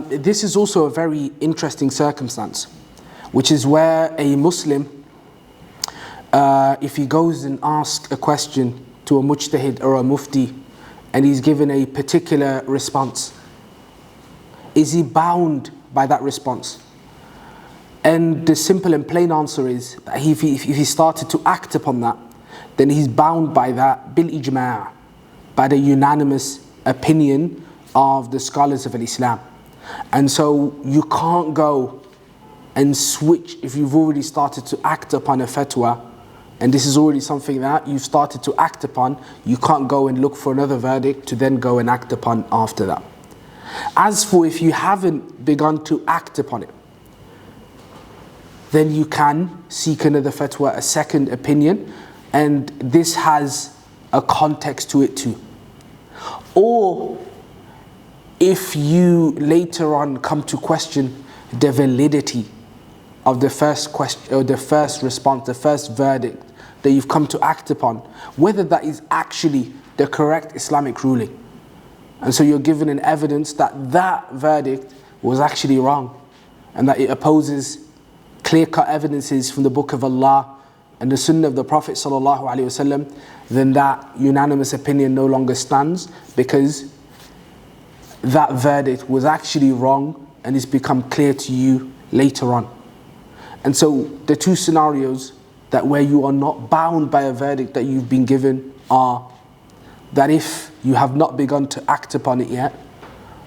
This is also a very interesting circumstance, which is where a Muslim, if he goes and asks a question to a mujtahid or a mufti, and he's given a particular response, is he bound by that response? And the simple and plain answer is that if he started to act upon that, then he's bound by that bil ijma', by the unanimous opinion of the scholars of Islam. And so you can't go and switch if you've already started to act upon a fatwa, and this is already something that you've started to act upon. You can't go and look for another verdict to then go and act upon after that. As for if you haven't begun to act upon it, then you can seek another fatwa, a second opinion, and this has a context to it too. Or if you later on come to question the validity of the first question, or the first response, the first verdict that you've come to act upon, whether that is actually the correct Islamic ruling. And so you're given an evidence that that verdict was actually wrong, and that it opposes clear-cut evidences from the Book of Allah and the Sunnah of the Prophet ﷺ, then that unanimous opinion no longer stands, because that verdict was actually wrong and it's become clear to you later on. And so the two scenarios that where you are not bound by a verdict that you've been given are that if you have not begun to act upon it yet,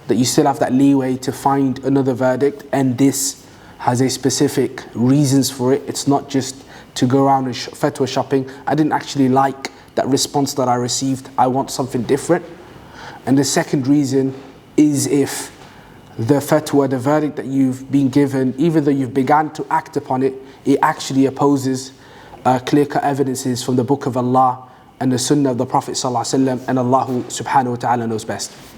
that you still have that leeway to find another verdict, and this has a specific reasons for it. It's not just to go around and fatwa shopping. I didn't actually like that response that I received. I want something different. And the second reason is if the fatwa, the verdict that you've been given, even though you've begun to act upon it, it actually opposes clear-cut evidences from the Book of Allah and the Sunnah of the Prophet ﷺ, and Allah subhanahu wa ta'ala knows best.